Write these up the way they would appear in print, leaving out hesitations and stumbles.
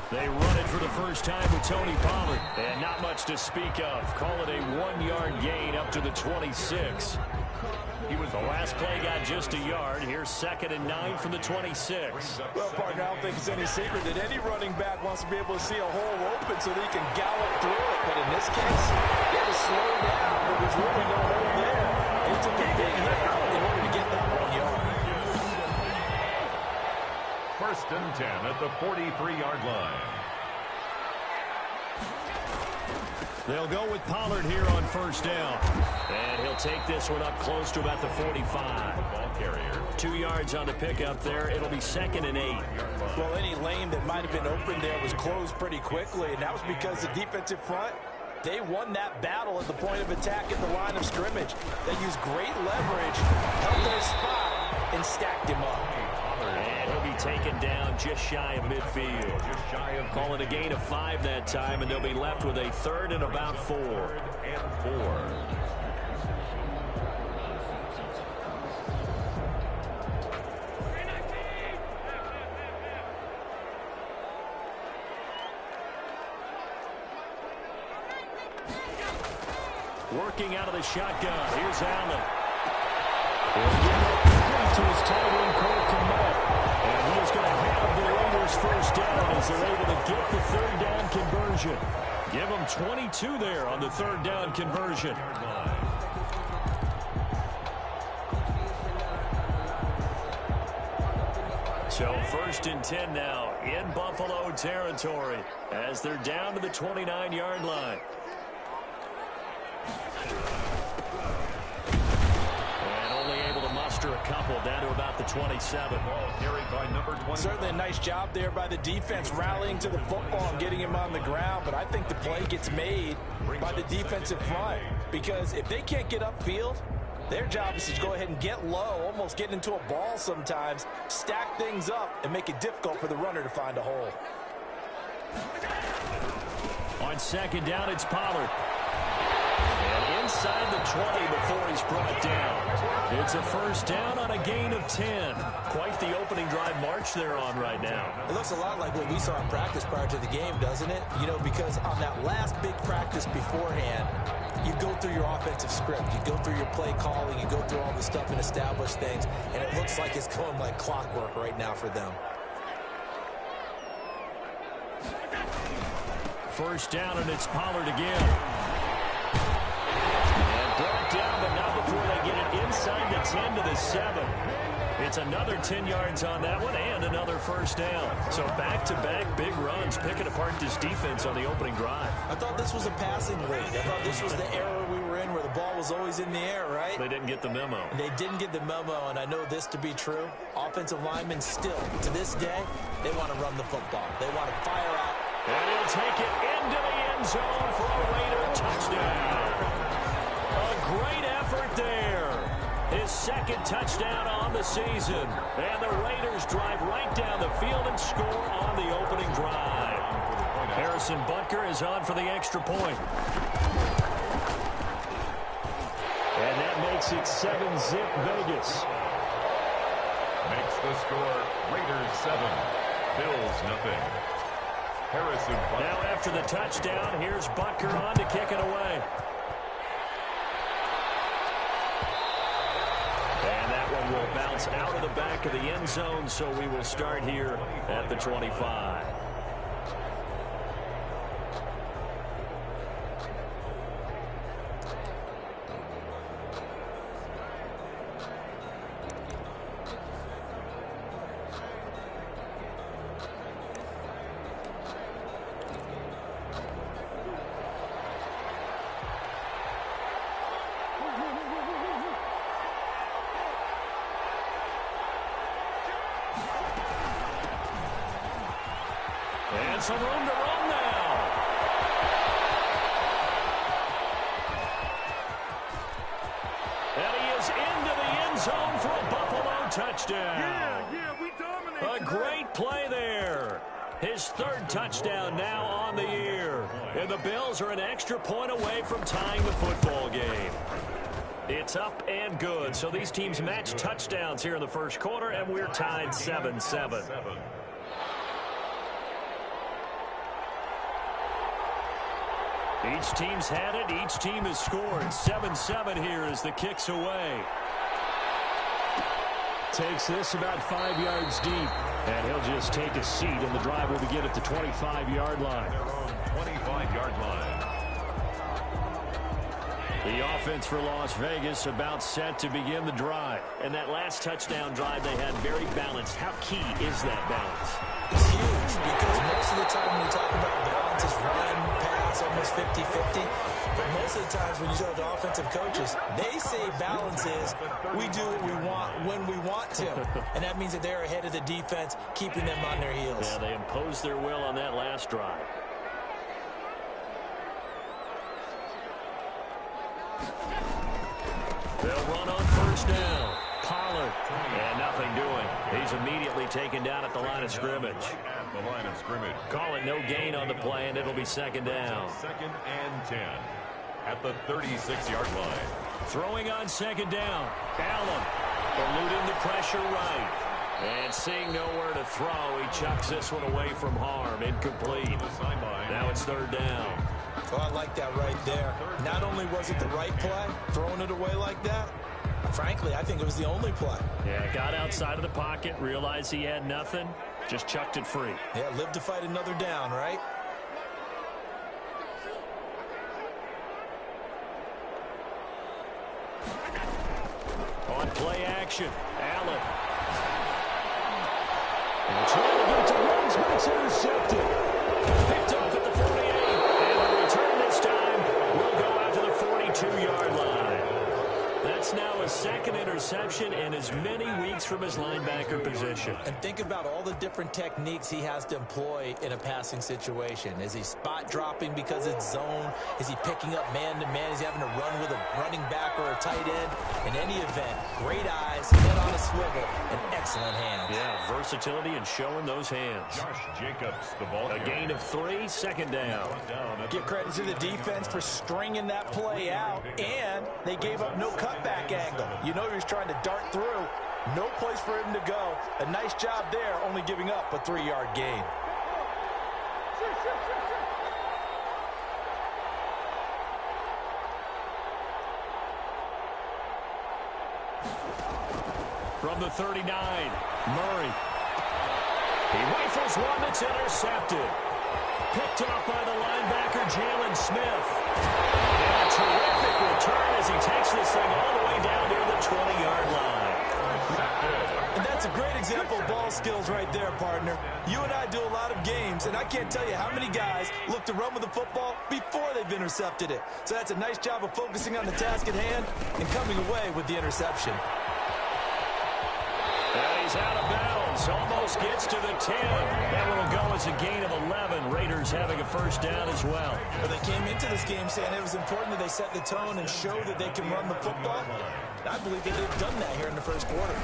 They run it for the first time with Tony Pollard. And not much to speak of. Call it a 1-yard gain up to the 26. The last play got just a yard. Here's 2nd and 9 from the 26. Well, partner, I don't think it's any secret that any running back wants to be able to see a hole open so that he can gallop through it. But in this case, he had to slow down. There was really no hole there. He took a big hit in order to get that 1 yard. 1st and 10 at the 43-yard line. They'll go with Pollard here on 1st down. And he'll take this one up close to about the 45. Ball carrier. 2 yards on the pickup there. It'll be 2nd and 8. Well, any lane that might have been open there was closed pretty quickly, and that was because the defensive front, they won that battle at the point of attack at the line of scrimmage. They used great leverage, held their spot, and stacked him up. And he'll be taken down just shy of midfield. Call it a gain of 5 that time, and they'll be left with a 3rd and about 4. 3rd and 4. Working out of the shotgun. Here's Allen. He'll get it to his tight end, Cole Kmet. And he is going to have the Raiders 1st down as they're able to get the 3rd down conversion. Give them 22 there on the 3rd down conversion. So 1st and 10 now in Buffalo territory as they're down to the 29-yard line. And only able to muster a couple down to about the 27. Ball carried by number 20. Certainly a nice job there by the defense rallying to the football and getting him on the ground, but I think the play gets made by the defensive front because if they can't get upfield, their job is to go ahead and get low, almost get into a ball sometimes, stack things up, and make it difficult for the runner to find a hole. On 2nd down, it's Pollard. And inside the 20 before he's brought down. It's a 1st down on a gain of 10. Quite the opening drive march they're on right now. It looks a lot like what we saw in practice prior to the game, doesn't it? You know, because on that last big practice beforehand, you go through your offensive script, you go through your play calling, you go through all the stuff and establish things, and it looks like it's going like clockwork right now for them. 1st down, and it's Pollard again. And brought down, but not before they get it inside the 10 to the 7. It's another 10 yards on that one and another 1st down. So back-to-back big runs picking apart this defense on the opening drive. I thought this was a passing league. I thought this was the era we were in where the ball was always in the air, right? They didn't get the memo. They didn't get the memo, and I know this to be true. Offensive linemen still, to this day, they want to run the football. They want to fire out. And he'll take it into the end zone for a Raider touchdown. A great effort there. His 2nd touchdown on the season. And the Raiders drive right down the field and score on the opening drive. Harrison Butker is on for the extra point. And that makes it 7-zip Vegas. Makes the score Raiders 7, Bills nothing. Harrison Butker. Now after the touchdown, here's Butker on to kick it away. And that one will bounce out of the back of the end zone, so we will start here at the 25. And some room to run now. And he is into the end zone for a Buffalo touchdown. We dominate. A great play there. His 3rd touchdown now on the year. And the Bills are an extra point away from tying the football game. It's up and good. So these teams match touchdowns here in the 1st quarter, and we're tied 7-7. Each team's had it. Each team has scored. 7-7 here as the kick's away. Takes this about 5 yards deep. And he'll just take a seat, and the drive will begin at the 25-yard line. 25-yard line. The offense for Las Vegas about set to begin the drive. And that last touchdown drive they had very balanced. How key is that balance? It's huge because most of the time when we talk about balance, it's run, pass, almost 50-50. But most of the times when you show the offensive coaches, they say balance is we do what we want when we want to. And that means that they're ahead of the defense, keeping them on their heels. Yeah, they imposed their will on that last drive. They'll run on first down. Pollard. And nothing doing. He's immediately taken down at the line of scrimmage. At the line of scrimmage. Call it no gain on the play, and it'll be second down. Second and 10 at the 36-yard line. Throwing on second down. Allen eluding the pressure right. And seeing nowhere to throw, he chucks this one away from harm. Incomplete. Now it's third down. Oh, I like that right there. Not only was it the right play, throwing it away like that, frankly, I think it was the only play. Yeah, got outside of the pocket, realized he had nothing, just chucked it free. Yeah, live to fight another down, right? On play action, Allen. And trying to get to runs, but it's intercepted. Picked off at the 48. And the return this time will go out to the 42-yard line. That's now a second interception in as many weeks from his linebacker position. And think about all the different techniques he has to employ in a passing situation. Is he spot dropping because it's zone? Is he picking up man-to-man? Is he having to run with a running back or a tight end? In any event, great eyes, head on a swivel, and excellent hands. Yeah, versatility and showing those hands. Josh Jacobs, the ball. A gain of 3, second down. Give credit to the defense for stringing that play out, and they gave up no cutback angle. You know he was trying to dart through. No place for him to go. A nice job there, only giving up a 3-yard gain. From the 39, Murray. He rifles one that's intercepted. Picked off by the linebacker, Jalen Smith. And a terrific return as he takes this thing all the way down near the 20-yard line. And that's a great example of ball skills right there, partner. You and I do a lot of games, and I can't tell you how many guys look to run with the football before they've intercepted it. So that's a nice job of focusing on the task at hand and coming away with the interception. And he's out of bounds. Almost gets to the 10. That one will go as a gain of 11. Raiders having a first down as well. But they came into this game saying it was important that they set the tone and show that they can run the football. I believe that they've done that here in the first quarter.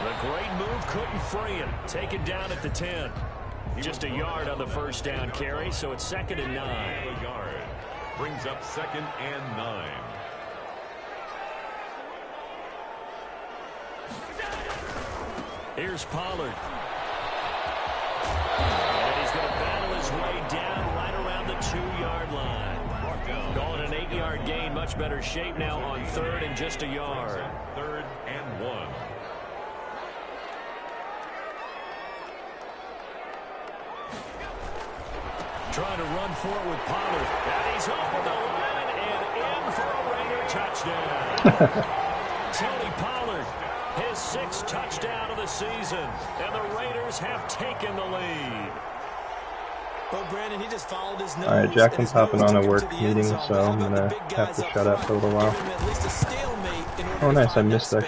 The great move couldn't free him. Taken down at the 10. Just a yard on the first down carry, so it's second and 9. A yard. Brings up second and 9. Here's Pollard. And he's going to battle his way down right around the 2-yard line. Calling an 8-yard gain. Much better shape now on third and just a yard. Third and 1. Trying to run for it with Pollard. And he's over the line and in for a Raider touchdown. Tony Pollard, his 6th touchdown of the season. And the Raiders have taken the lead. Well, Brandon, he just followed his nose. All right, Jackson's hopping on a work meeting, so I'm going to have to shut up for a little while. Oh, nice, I missed that.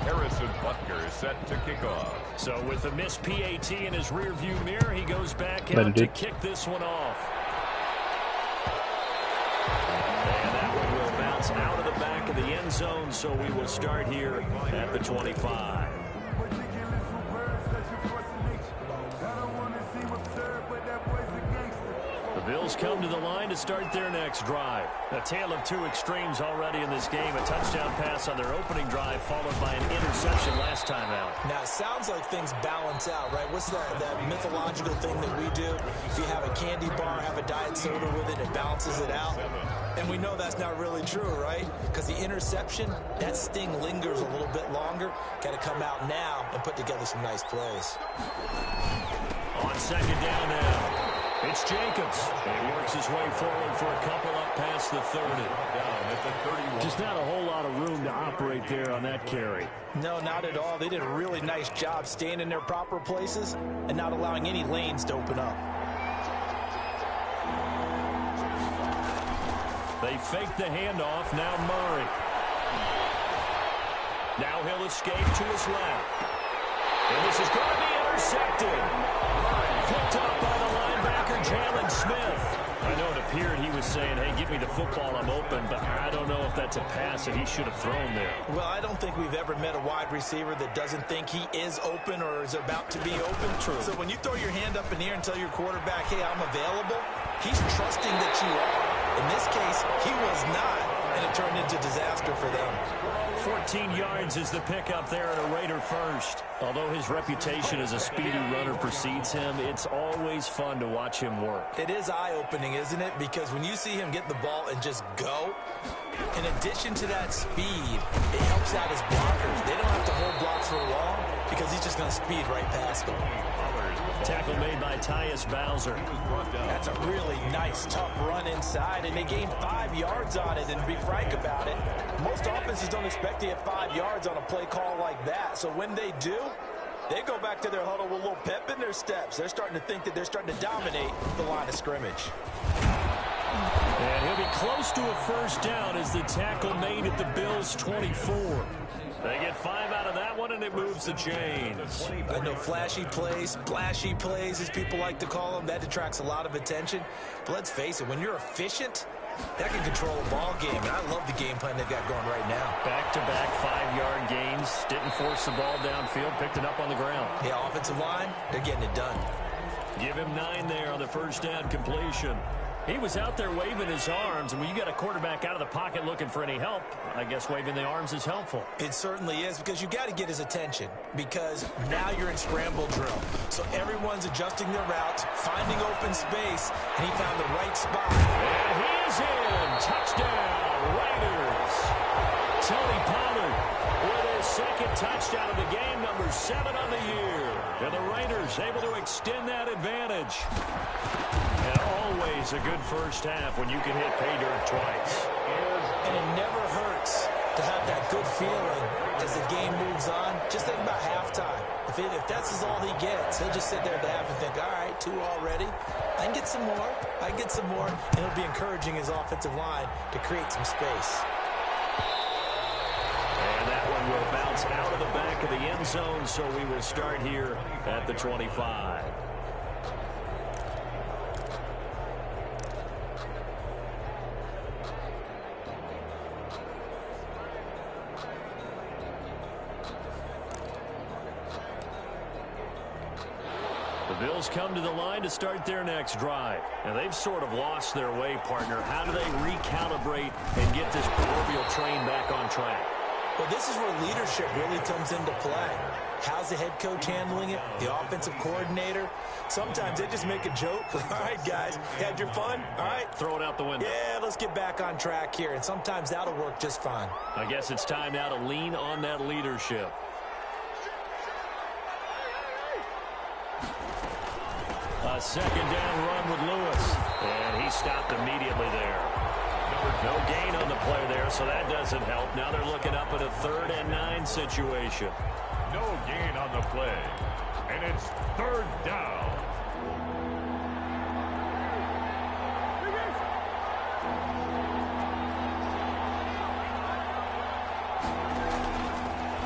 Harrison Butker is set to kick off. So with the missed PAT in his rearview mirror, he goes back out to kick this one off. And that one will bounce out of the back of the end zone, so we will start here at the 25. The Bills come to the line to start their next drive. A tale of two extremes already in this game. A touchdown pass on their opening drive, followed by an interception last time out. Now, it sounds like things balance out, right? What's that mythological thing that we do? If you have a candy bar, have a diet soda with it, it balances it out. And we know that's not really true, right? Because the interception, that sting lingers a little bit longer. Got to come out now and put together some nice plays. On second down now. It's Jacobs. He works his way forward for a couple up past the 30. Just not a whole lot of room to operate there on that carry. No, not at all. They did a really nice job staying in their proper places and not allowing any lanes to open up. They fake the handoff. Now Murray. Now he'll escape to his left. And this is going to be intercepted. Picked up by the linebacker, Jalen Smith. I know it appeared he was saying, hey, give me the football, I'm open, but I don't know if that's a pass that he should have thrown there. Well, I don't think we've ever met a wide receiver that doesn't think he is open or is about to be open. True. So when you throw your hand up in the air and tell your quarterback, hey, I'm available, he's trusting that you are. In this case, he was not, and it turned into disaster for them. 14 yards is the pickup there at a Raider first. Although his reputation as a speedy runner precedes him, it's always fun to watch him work. It is eye-opening, isn't it? Because when you see him get the ball and just go, in addition to that speed, it helps out his blockers. They don't have to hold blocks for long because he's just going to speed right past them. Tackle made by Tyus Bowser. That's a really nice, tough run inside, and they gained 5 yards on it. And to be frank about it, most offenses don't expect to get 5 yards on a play call like that. So when they do, they go back to their huddle with a little pep in their steps. They're starting to think that they're starting to dominate the line of scrimmage. And he'll be close to a first down as the tackle made at the Bills' 24. They get 5 out of that one, and it moves the chains. I know flashy plays, splashy plays, as people like to call them, that attracts a lot of attention. But let's face it, when you're efficient, that can control a ball game. And I love the game plan they've got going right now. Back-to-back 5-yard gains. Didn't force the ball downfield. Picked it up on the ground. Yeah, offensive line, they're getting it done. Give him 9 there on the first down completion. He was out there waving his arms, and when you got a quarterback out of the pocket looking for any help, I guess waving the arms is helpful. It certainly is, because you got to get his attention, because now you're in scramble drill. So everyone's adjusting their routes, finding open space, and he found the right spot. And he's in. Touchdown, Raiders. Tony Pollard with his second touchdown of the game, number 7 on the year. And the Raiders able to extend that advantage. And always a good first half when you can hit pay dirt twice. And it never hurts to have that good feeling as the game moves on. Just think about halftime. If that's all he gets, he'll just sit there at the half and think, all right, 2 already. I can get some more. I can get some more. And he'll be encouraging his offensive line to create some space. And that one will bounce out of the back of the end zone, so we will start here at the 25. The Bills come to the line to start their next drive. And they've sort of lost their way, partner. How do they recalibrate and get this proverbial train back on track? Well, this is where leadership really comes into play. How's the head coach handling it? The offensive coordinator? Sometimes they just make a joke. All right, guys, had your fun? All right. Throw it out the window. Yeah, let's get back on track here. And sometimes that'll work just fine. I guess it's time now to lean on that leadership. A second down run with Lewis. And he stopped immediately there. No gain on the play there, so that doesn't help. Now they're looking up at a 3rd and 9 situation. No gain on the play. And it's 3rd down.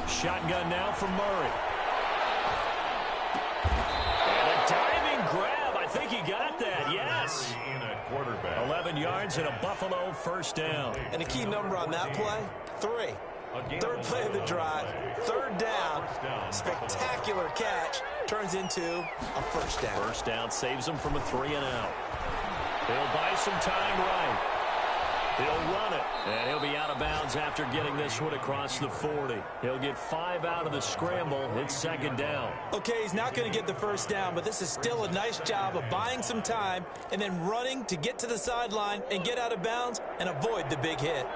Shotgun now from Murray. And a diving grab. I think he got that, yes. 11 yards and a Buffalo first down. And a key number on that play, 3. 3rd play of the drive, 3rd down, spectacular catch, turns into a first down. First down saves them from a 3 and out. He'll buy some time right. He'll run it, and he'll be out of bounds after getting this one across the 40. He'll get 5 out of the scramble. It's second down. Okay, he's not going to get the first down, but this is still a nice job of buying some time and then running to get to the sideline and get out of bounds and avoid the big hit.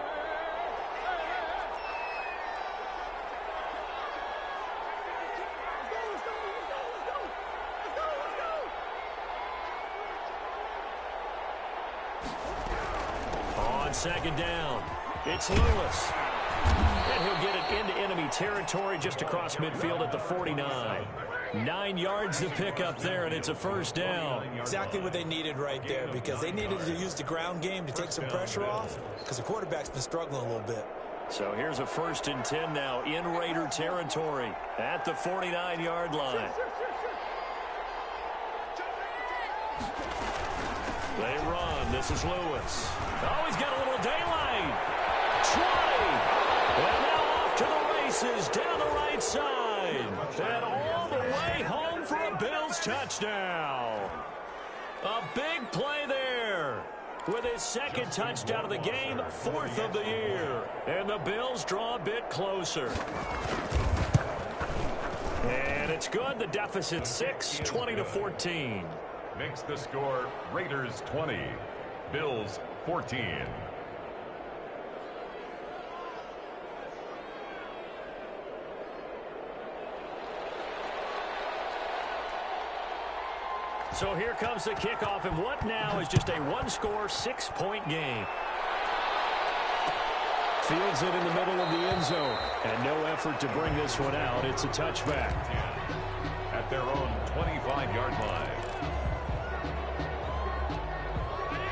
Second down. It's Lewis. And he'll get it into enemy territory just across midfield at the 49. 9 yards to pick up there, and it's a first down. Exactly what they needed right there, because they needed to use the ground game to take some pressure off, because the quarterback's been struggling a little bit. So here's a 1st and 10 now in Raider territory at the 49-yard line. They run. This is Lewis. Oh, he's got a little daylight. 20. And now off to the races down the right side. And all the way home for a Bills touchdown. A big play there. With his 2nd touchdown of the game, 4th of the year. And the Bills draw a bit closer. And it's good. The deficit 6, 20-14. Makes the score Raiders 20, Bills 14. So here comes the kickoff, and what now is just a 1-score, 6-point game. Fields it in the middle of the end zone, and no effort to bring this one out. It's a touchback. At their own 25-yard line.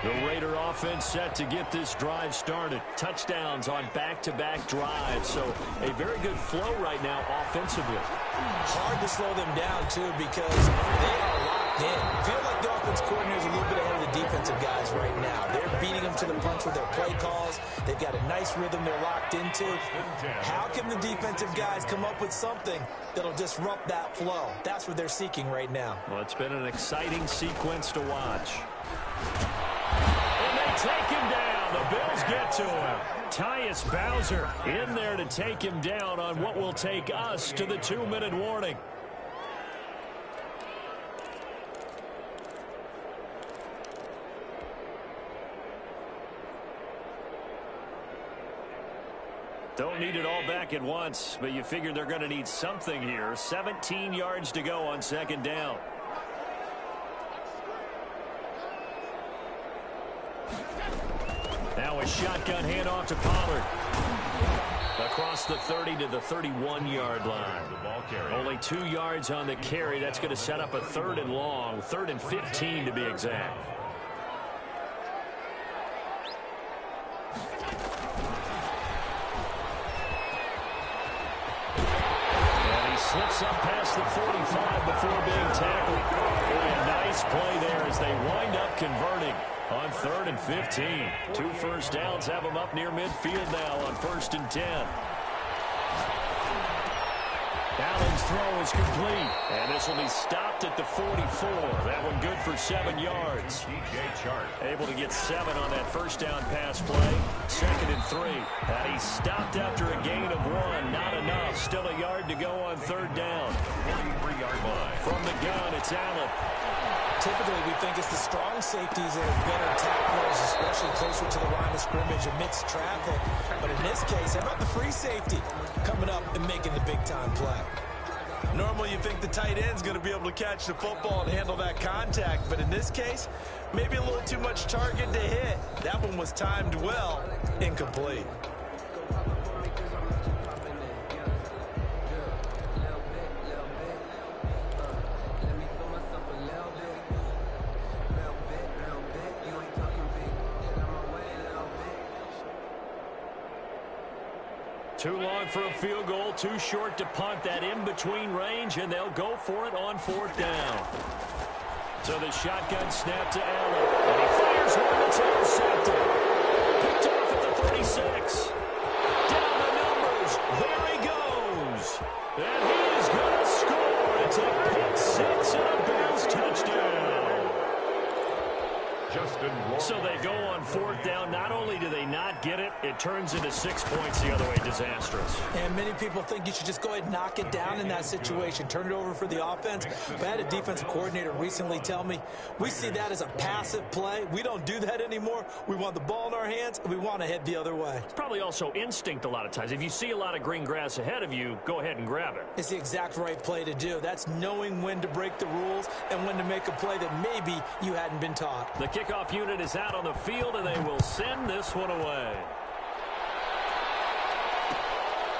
The Raider offense set to get this drive started. Touchdowns on back-to-back drives. So a very good flow right now offensively. Hard to slow them down, too, because they are locked in. I feel like the offense coordinator is a little bit ahead of the defensive guys right now. They're beating them to the punch with their play calls. They've got a nice rhythm they're locked into. How can the defensive guys come up with something that'll disrupt that flow? That's what they're seeking right now. Well, it's been an exciting sequence to watch. Take him down. The Bills get to him. Tyus Bowser in there to take him down on what will take us to the 2-minute warning. Don't need it all back at once, but you figure they're going to need something here. 17 yards to go on 2nd down. Now a shotgun handoff to Pollard. Across the 30 to the 31-yard line. Only 2 yards on the carry. That's going to set up a 3rd and long. 3rd and 15 to be exact. And he slips up past the 45 before being tackled. Boy, a nice play there as they wind up converting. On 3rd and 15. 2 first downs have them up near midfield now on 1st and 10. Allen's throw is complete. And this will be stopped at the 44. That one good for 7 yards. Able to get 7 on that first down pass play. 2nd and 3. And he's stopped after a gain of 1. Not enough. Still a yard to go on 3rd down. 43-yard line. From the gun, it's Allen. Typically, we think it's the strong safeties that are better tacklers, especially closer to the line of scrimmage amidst traffic. But in this case, how about the free safety coming up and making the big-time play? Normally, you think the tight end's going to be able to catch the football and handle that contact. But in this case, maybe a little too much target to hit. That one was timed well. Incomplete. Too long for a field goal, too short to punt. That in-between range, and they'll go for it on 4th down. So the shotgun snap to Allen, and he fires one that's intercepted. Picked off at the 36. Down the numbers. There he goes. And he is going to score. It's a pick 6 and a Bills touchdown. Justin Roiland. So they go on 4th down. Not only do they not get it, it turns into 6 points the other way. Disastrous. And many people think you should just go ahead and knock it down in that situation. Turn it over for the offense. But I had a defensive coordinator recently tell me, we see that as a passive play. We don't do that anymore. We want the ball in our hands, and we want to head the other way. It's probably also instinct a lot of times. If you see a lot of green grass ahead of you, go ahead and grab it. It's the exact right play to do. That's knowing when to break the rules and when to make a play that maybe you hadn't been taught. The kickoff unit is out on the field, and they will send this one away.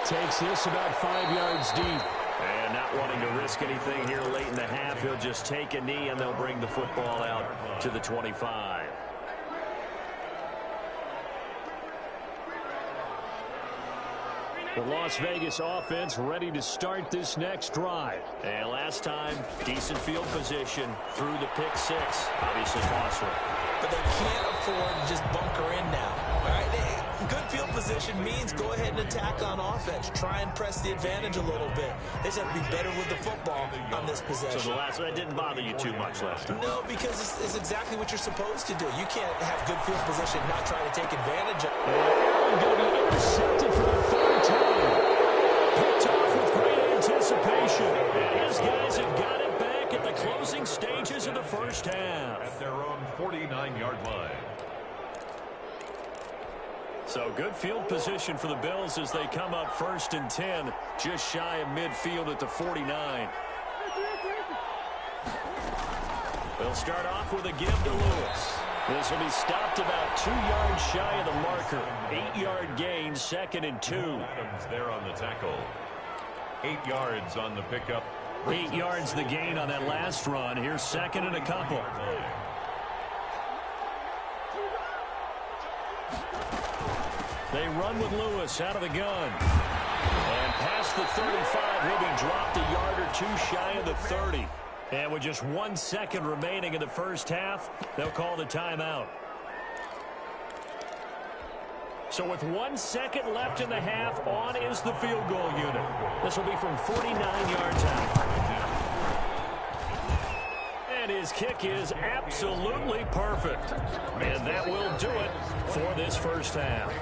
Takes this about 5 yards deep. And not wanting to risk anything here late in the half, he'll just take a knee, and they'll bring the football out to the 25. The Las Vegas offense ready to start this next drive. And last time, decent field position through the pick 6. Obviously costly. But they can't afford to just bunker in now. All right? Good field position means go ahead and attack on offense. Try and press the advantage a little bit. They just have to be better with the football on this possession. So the last one didn't bother you too much last time? No, because it's exactly what you're supposed to do. You can't have good field position and not try to take advantage of it. And going to be intercepted for the 3rd time. Picked off with great anticipation. And his guys have got it back at the closing stages of the first half. At their own 49-yard line. So good field position for the Bills as they come up 1st and 10, just shy of midfield at the 49. They'll start off with a give to Lewis. This will be stopped about 2 yards shy of the marker. 8-yard gain, 2nd and 2. Adams there on the tackle. 8 yards on the pickup. 8 yards the gain on that last run. Here's 2nd and a couple. They run with Lewis out of the gun. And past the 35, he'll be dropped a yard or 2 shy of the 30. And with just 1 second remaining in the first half, they'll call the timeout. So with 1 second left in the half, on is the field goal unit. This will be from 49 yards out. And his kick is absolutely perfect. And that will do it for this first half.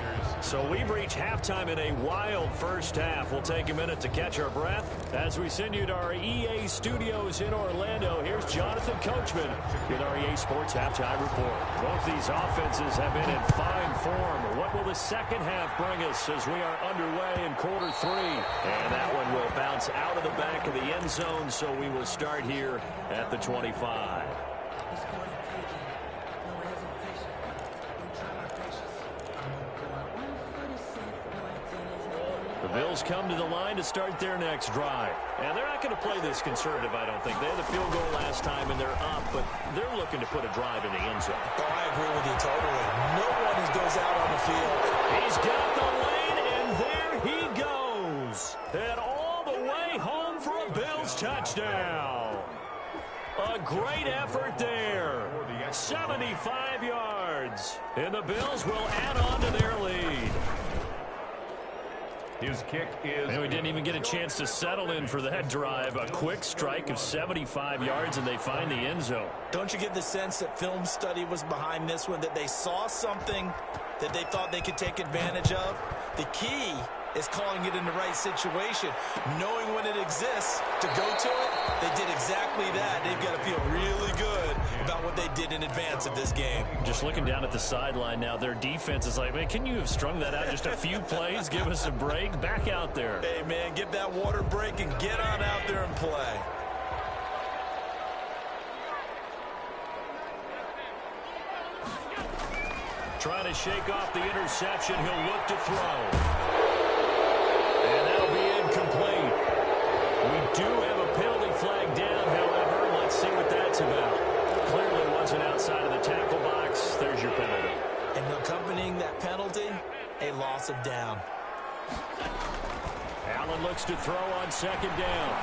So we've reached halftime in a wild first half. We'll take a minute to catch our breath as we send you to our EA studios in Orlando. Here's Jonathan Coachman with our EA Sports Halftime Report. Both these offenses have been in fine form. What will the second half bring us as we are underway in quarter 3? And that one will bounce out of the back of the end zone, so we will start here at the 25. The Bills come to the line to start their next drive. And they're not going to play this conservative, I don't think. They had the field goal last time, and they're up, but they're looking to put a drive in the end zone. Oh, I agree with you totally. No one goes out on the field. He's got the lane, and there he goes. And all the way home for a Bills touchdown. A great effort there. 75 yards. And the Bills will add on to their lead. His kick is... And we didn't even get a chance to settle in for that drive. A quick strike of 75 yards, and they find the end zone. Don't you get the sense that film study was behind this one, that they saw something that they thought they could take advantage of? The key is calling it in the right situation, knowing when it exists to go to it. They did exactly that. They've got to feel really good about what they did in advance of this game. Just looking down at the sideline now, their defense is like, man, can you have strung that out just a few plays? Give us a break. Back out there. Hey, man, give that water break and get on out there and play. Trying to shake off the interception. He'll look to throw. And that'll be incomplete. We do have a penalty flag down, however. Let's see what that's about. Clearly wasn't outside of the tackle box. There's your penalty. And accompanying that penalty, a loss of down. Allen looks to throw on 2nd down.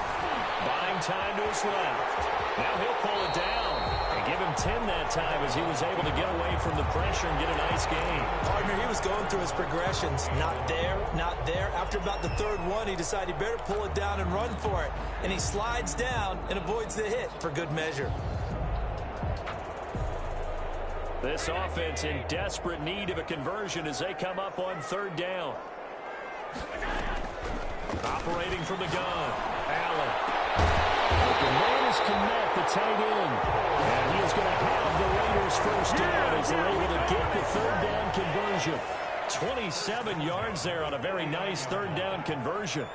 Buying time to his left. Now he'll pull it down. And give him 10 that time as he was able to get away from the pressure and get a nice gain. Partner, he was going through his progressions. Not there, not there. After about the 3rd one, he decided he better pull it down and run for it. And he slides down and avoids the hit for good measure. This offense in desperate need of a conversion as they come up on third down. Operating from the gun, Allen. The man is Kmet, the tight end. And he is going to have the Raiders first down as they're able to get the third down conversion. 27 yards there on a very nice third down conversion.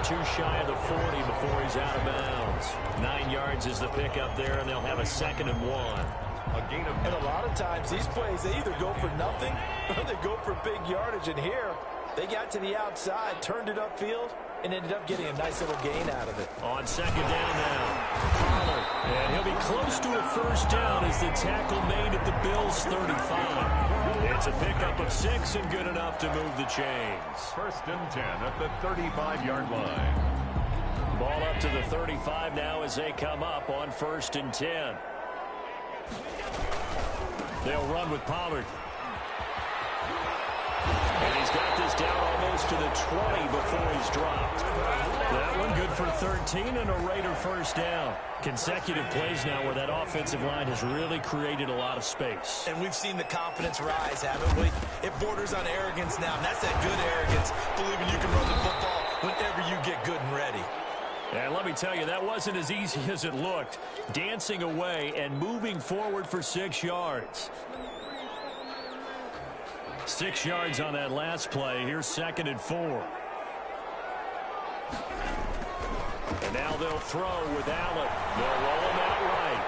Too shy of the 40 before he's out of bounds. 9 yards is the pickup there, and they'll have a 2nd and 1. And a lot of times these plays, they either go for nothing or they go for big yardage. And here, they got to the outside, turned it upfield, and ended up getting a nice little gain out of it. On 2nd down now, Pollard. And he'll be close to a first down as the tackle made at the Bills' 35. It's a pickup of 6 and good enough to move the chains. 1st and 10 at the 35-yard line. Ball up to the 35 now as they come up on 1st and 10. They'll run with Pollard. And he's got this down almost to the 20 before he's dropped. That one good for 13 and a Raider first down. Consecutive plays now where that offensive line has really created a lot of space. And we've seen the confidence rise, haven't we? It borders on arrogance now, and that's that good arrogance, believing you can run the football whenever you get good and ready. And let me tell you, that wasn't as easy as it looked. Dancing away and moving forward for 6 yards. 6 yards on that last play. Here's 2nd and 4. And now they'll throw with Allen. They'll roll him out right.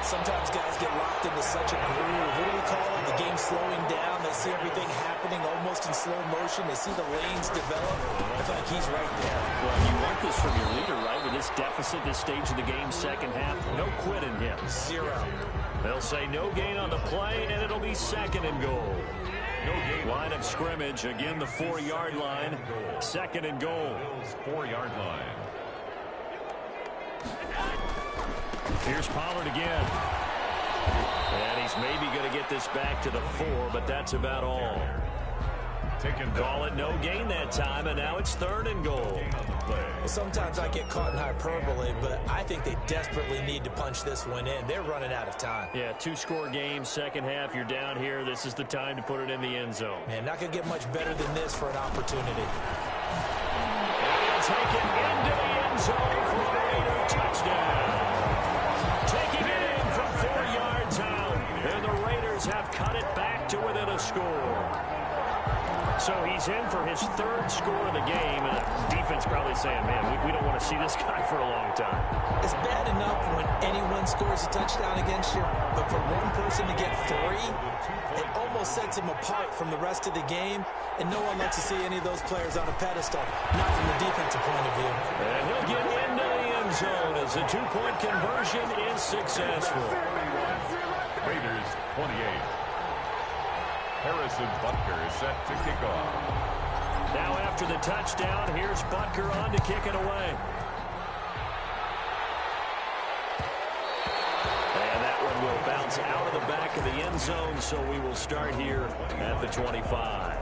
Sometimes guys get locked into such a groove. What do we call it? The game slowing down. They see everything happening almost in slow motion. They see the lanes develop. I feel like he's right there. Well, you want this from your leader, right? With this deficit, this stage of the game, second half, no quit in him. 0. They'll say no gain on the play, and it'll be 2nd and goal. No gain. Line of scrimmage, again the 4-yard line. 2nd and goal. 4-yard line. Here's Pollard again. And he's maybe going to get this back to the 4, but that's about all. Call it no gain that time, and now it's 3rd and goal. Well, sometimes I get caught in hyperbole, but I think they desperately need to punch this one in. They're running out of time. Yeah, 2-score game, second half, you're down here. This is the time to put it in the end zone. Man, not going to get much better than this for an opportunity. And he'll take it into the end zone for a Raider touchdown. Taking it in from 4 yards out, and the Raiders have cut it back to within a score. So he's in for his 3rd score of the game, and the defense probably saying, man, we don't want to see this guy for a long time. It's bad enough when anyone scores a touchdown against you, but for one person to get 3, it almost sets him apart from the rest of the game, and no one likes to see any of those players on a pedestal, not from the defensive point of view. And he'll get into the end zone as the 2-point conversion is successful. Raiders 28. Harrison Butker is set to kick off. Now after the touchdown, here's Butker on to kick it away. And that one will bounce out of the back of the end zone, so we will start here at the 25.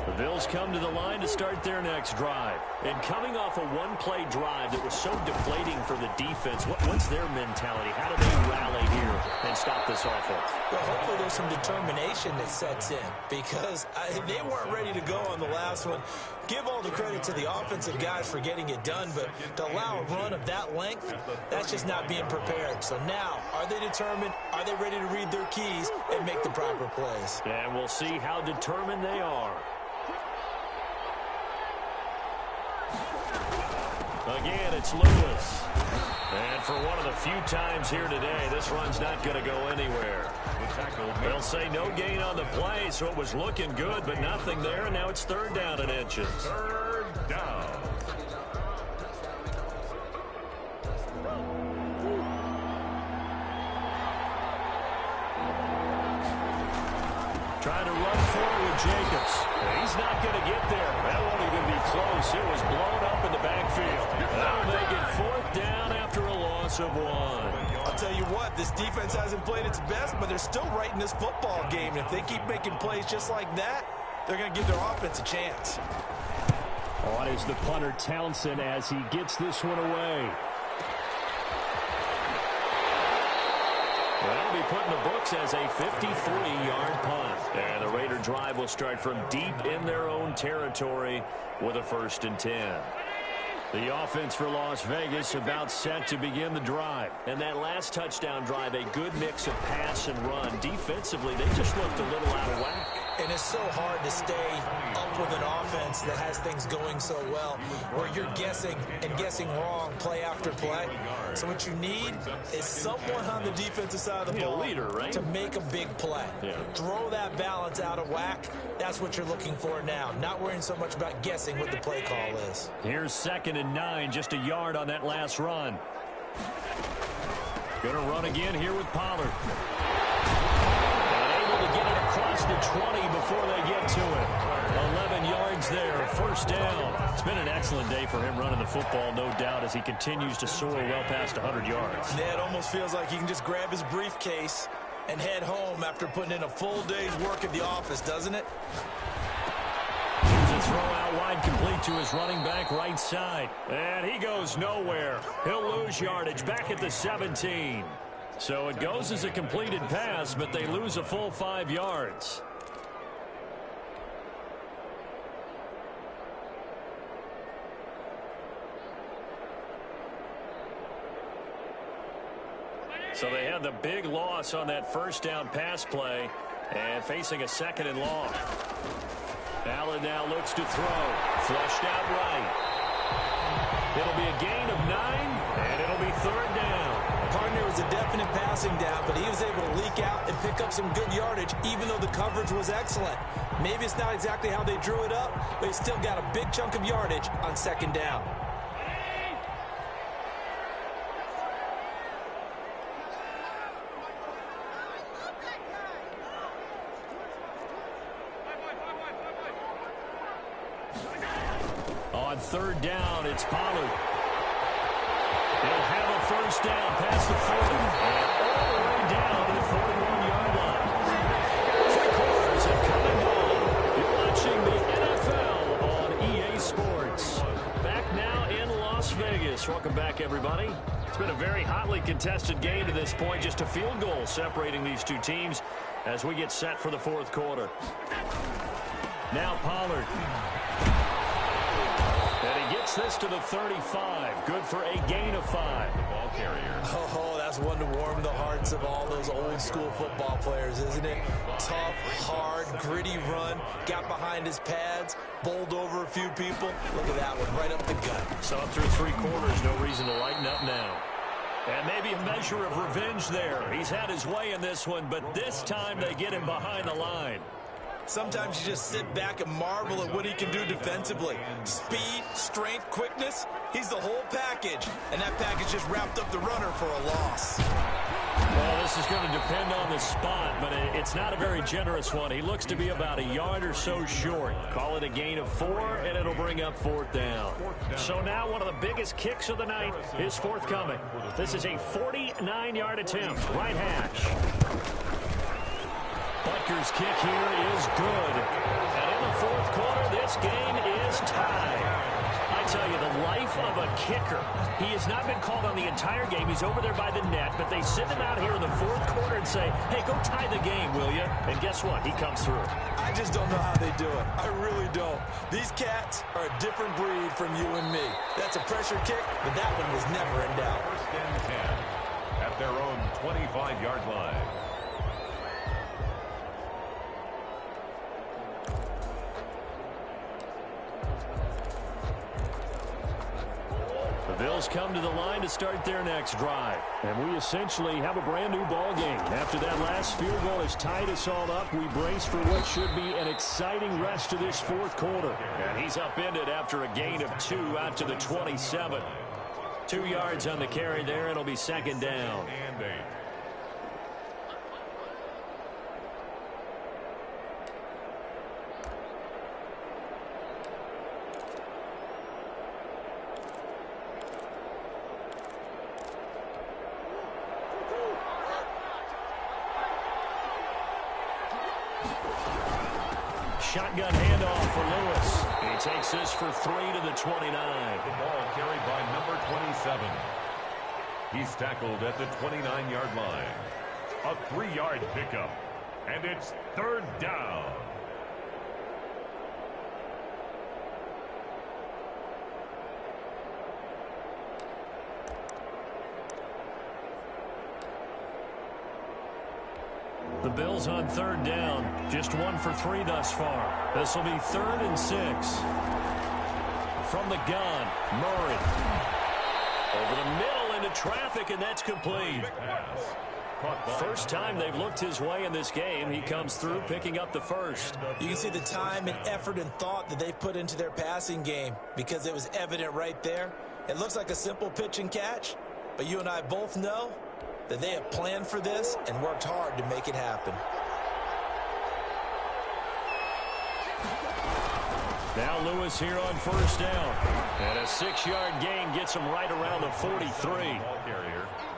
The Bills come to the line to start their next drive. And coming off a one-play drive that was so deflating for the defense, what's their mentality? How do they rally here and stop this offense? Well, hopefully there's some determination that sets in because they weren't ready to go on the last one. Give all the credit to the offensive guys for getting it done, but to allow a run of that length, that's just not being prepared. So now, are they determined? Are they ready to read their keys and make the proper plays? And we'll see how determined they are. Again, it's Lewis. And for one of the few times here today, this run's not going to go anywhere. They'll say no gain on the play, so it was looking good, but nothing there, and now it's 3rd down and inches. 3rd down. Trying to run forward with Jacobs. He's not going to get there. That won't even be close. It was blown up in the backfield. That'll make it 4th down after a loss of 1. I'll tell you what, this defense hasn't played its best, but they're still right in this football game. And if they keep making plays just like that, they're going to give their offense a chance. On is the punter, Townsend, as he gets this one away. That'll be put in the books as a 53-yard punt. And the Raider drive will start from deep in their own territory with a 1st and 10. The offense for Las Vegas about set to begin the drive. And that last touchdown drive, a good mix of pass and run. Defensively, they just looked a little out of whack. And it's so hard to stay up with an offense that has things going so well, where you're guessing and guessing wrong play after play. So what you need is someone on the defensive side of the ball leader, right? to make a big play. Yeah. Throw that balance out of whack. That's what you're looking for now. Not worrying so much about guessing what the play call is. Here's 2nd and 9, just a yard on that last run. Gonna run again here with Pollard. To get it across the 20 before they get to it. 11 yards there, 1st down. It's been an excellent day for him running the football, no doubt, as he continues to soar well past 100 yards. Yeah, it almost feels like he can just grab his briefcase and head home after putting in a full day's work at the office, doesn't it? Here's a throw out wide, complete to his running back right side. And he goes nowhere. He'll lose yardage back at the 17. So it goes as a completed pass, but they lose a full 5 yards. So they had the big loss on that 1st down pass play and facing a 2nd and long. Allen now looks to throw. Flushed out right. It'll be a gain of 9, and it'll be 3rd down. Partner was a definite passing down, but he was able to leak out and pick up some good yardage, even though the coverage was excellent. Maybe it's not exactly how they drew it up, but he still got a big chunk of yardage on 2nd down. On 3rd down, it's Pollard. He'll have a 1st down past the 40. And all the way down to the 41-yard line. 3 quarters have come and gone. You're watching the NFL on EA Sports. Back now in Las Vegas. Welcome back, everybody. It's been a very hotly contested game to this point. Just a field goal separating these two teams as we get set for the 4th quarter. Now Pollard. And he gets this to the 35. Good for a gain of 5. The ball carrier. Oh, that's one to warm the hearts of all those old school football players, isn't it? Tough, hard, gritty run. Got behind his pads. Bowled over a few people. Look at that one, right up the gut. So up through 3 quarters, no reason to lighten up now. And maybe a measure of revenge there. He's had his way in this one, but this time they get him behind the line. Sometimes you just sit back and marvel at what he can do defensively. Speed, strength, quickness, he's the whole package. And that package just wrapped up the runner for a loss. Well, this is going to depend on the spot, but it's not a very generous one. He looks to be about a yard or so short. Call it a gain of 4, and it'll bring up 4th down. So now one of the biggest kicks of the night is forthcoming. This is a 49-yard attempt, right hash. Butker's kick here is good. And in the 4th quarter, this game is tied. I tell you, the life of a kicker. He has not been called on the entire game. He's over there by the net, but they send him out here in the 4th quarter and say, hey, go tie the game, will you? And guess what? He comes through. I just don't know how they do it. I really don't. These cats are a different breed from you and me. That's a pressure kick, but that one was never in doubt. 1st and 10 at their own 25-yard line. The Bills come to the line to start their next drive. And we essentially have a brand new ball game. After that last field goal has tied us all up, we brace for what should be an exciting rest of this 4th quarter. And he's upended after a gain of 2 out to the 27. 2 yards on the carry there. It'll be 2nd down. shotgun handoff for Lewis. He takes this for 3 to the 29. The ball carried by number 27. He's tackled at the 29-yard line. A 3-yard pickup. And it's third down. The Bills on third down. Just 1 for 3 thus far. This will be 3rd and 6. From the gun, Murray. Over the middle into traffic, and that's complete. First time they've looked his way in this game. He comes through picking up the first. You can see the time and effort and thought that they've put into their passing game because it was evident right there. It looks like a simple pitch and catch, but you and I both know that they have planned for this and worked hard to make it happen. Now Lewis here on first down. And a 6-yard gain gets him right around the 43.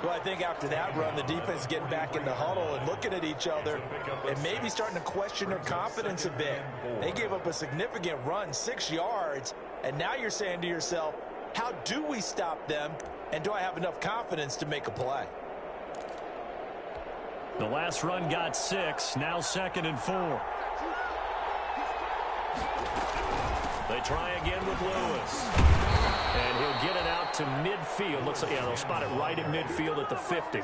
Well, I think after that run, the defense is getting back in the huddle and looking at each other and maybe starting to question their confidence a bit. They gave up a significant run, 6 yards, and now you're saying to yourself, how do we stop them, and do I have enough confidence to make a play? The last run got 6, now 2nd and 4. They try again with Lewis. And he'll get it out to midfield. Looks like, yeah, they'll spot it right at midfield at the 50.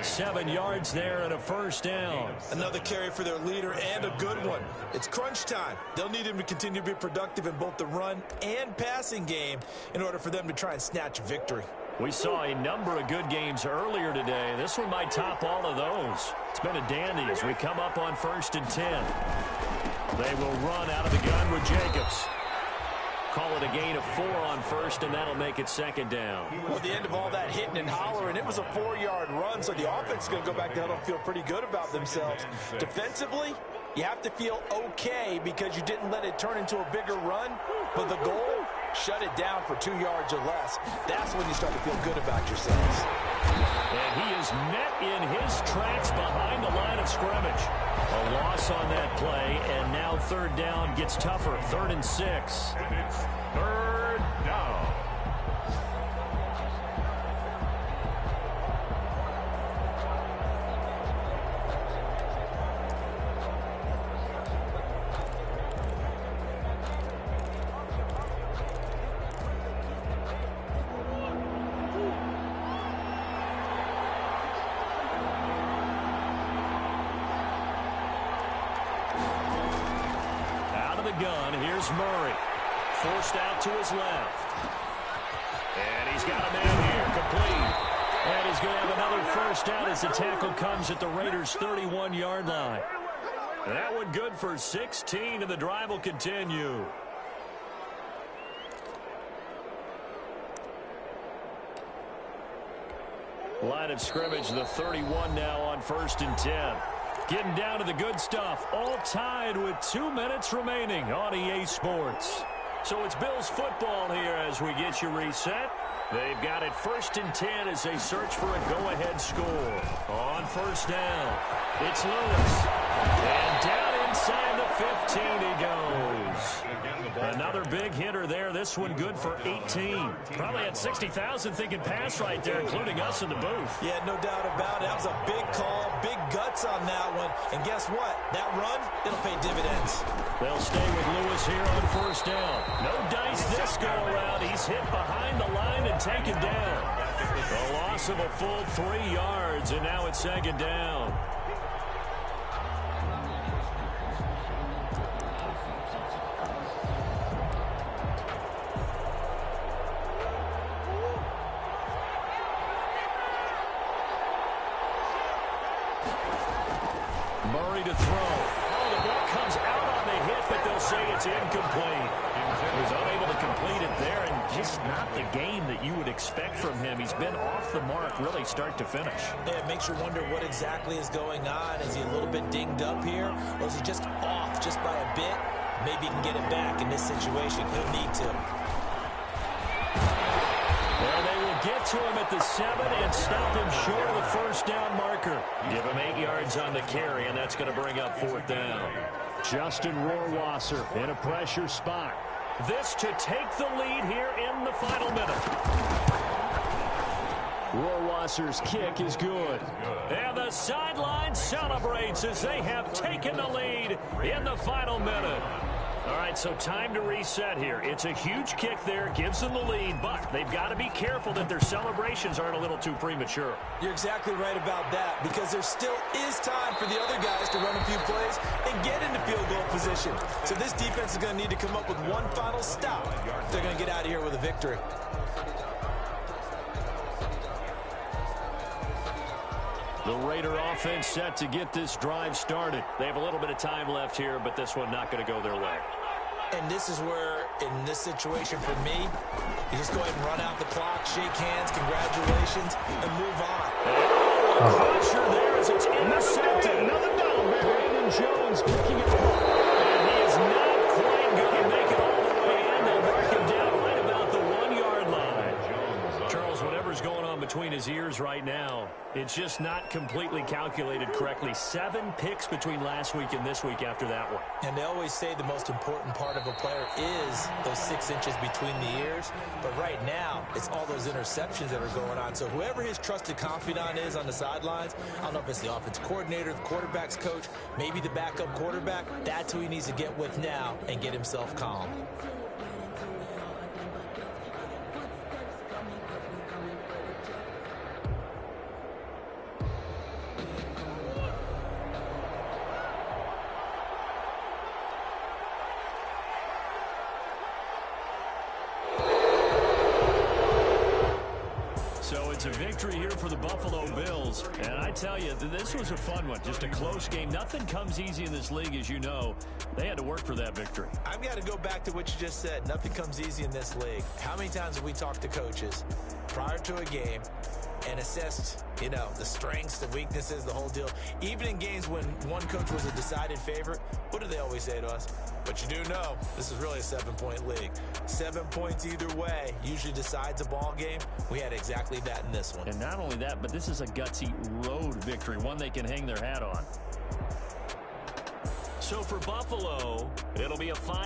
7 yards there and a first down. Another carry for their leader and a good one. It's crunch time. They'll need him to continue to be productive in both the run and passing game in order for them to try and snatch victory. We saw a number of good games earlier today. This one might top all of those. It's been a dandy as we come up on 1st and 10. They will run out of the gun with Jacobs. Call it a gain of 4 on first, and that'll make it 2nd down. Well, at the end of all that hitting and hollering, it was a 4-yard run, so the offense is going to go back down and feel pretty good about themselves. Defensively, you have to feel okay because you didn't let it turn into a bigger run, but the goal, shut it down for 2 yards or less. That's when you start to feel good about yourselves. And he is met in his tracks behind the line of scrimmage. A loss on that play, and now 3rd down gets tougher. 3rd and 6. And it's 3rd down. Gun. Here's Murray. Forced out to his left. And he's got a man here. Complete. And he's going to have another first down as the tackle comes at the Raiders' 31-yard line. That one good for 16, and the drive will continue. Line of scrimmage, the 31 now on 1st and 10. Getting down to the good stuff. All tied with 2 minutes remaining on EA Sports. So it's Bills football here as we get you reset. They've got it 1st and 10 as they search for a go-ahead score. On first down, it's Lewis. And down inside the 15 he goes. Another big hitter there. This one good for 18. Probably had 60,000 thinking pass right there, including us in the booth. Yeah, no doubt about it. That was a big call, big guts on that one. And guess what? That run, it'll pay dividends. They'll stay with Lewis here on first down. No dice this go-around. He's hit behind the line and taken down. A loss of a full 3 yards, and now it's 2nd down. Murray to throw. Oh, the ball comes out on the hit, but they'll say it's incomplete. He was unable to complete it there, and just not the game that you would expect from him. He's been off the mark, really start to finish. Yeah, it makes you wonder what exactly is going on. Is he a little bit dinged up here, or is he just off just by a bit? Maybe he can get it back in this situation. He'll need to. Well, they will get to him at the 7 and stop him short of the first down marker. Give him 8 yards on the carry, and that's going to bring up 4th down. Justin Rohrwasser in a pressure spot. This to take the lead here in the final minute. Rohrwasser's kick is good. And the sideline celebrates as they have taken the lead in the final minute. All right, so time to reset here. It's a huge kick there, gives them the lead, but they've got to be careful that their celebrations aren't a little too premature. You're exactly right about that, because there still is time for the other guys to run a few plays and get into field goal position. So this defense is going to need to come up with one final stop if they're going to get out of here with a victory. The Raider offense set to get this drive started. They have a little bit of time left here, but this one not going to go their way. And this is where, in this situation for me, you just go ahead and run out the clock, shake hands, congratulations, and move on. Pressure there as it's intercepted. Another down, Brandon Jones picking it up. And he is not quite going to make it all the way in. They'll mark him down right about the 1-yard line. Charles, whatever's going on between his ears right now, it's just not completely calculated correctly. 7 picks between last week and this week after that one. And they always say the most important part of a player is those 6 inches between the ears. But right now, it's all those interceptions that are going on. So whoever his trusted confidant is on the sidelines, I don't know if it's the offense coordinator, the quarterback's coach, maybe the backup quarterback, that's who he needs to get with now and get himself calm. So it's a victory here for the Buffalo Bills. And I tell you, this was a fun one. Just a close game. Nothing comes easy in this league, as you know. They had to work for that victory. I've got to go back to what you just said. Nothing comes easy in this league. How many times have we talked to coaches prior to a game and assessed, you know, the strengths, the weaknesses, the whole deal? Even in games when one coach was a decided favorite, what do they always say to us? But you do know, this is really a 7-point league. 7 points either way usually decides a ball game. We had exactly that in this one. And not only that, but this is a gutsy road victory, one they can hang their hat on. So for Buffalo, it'll be a 5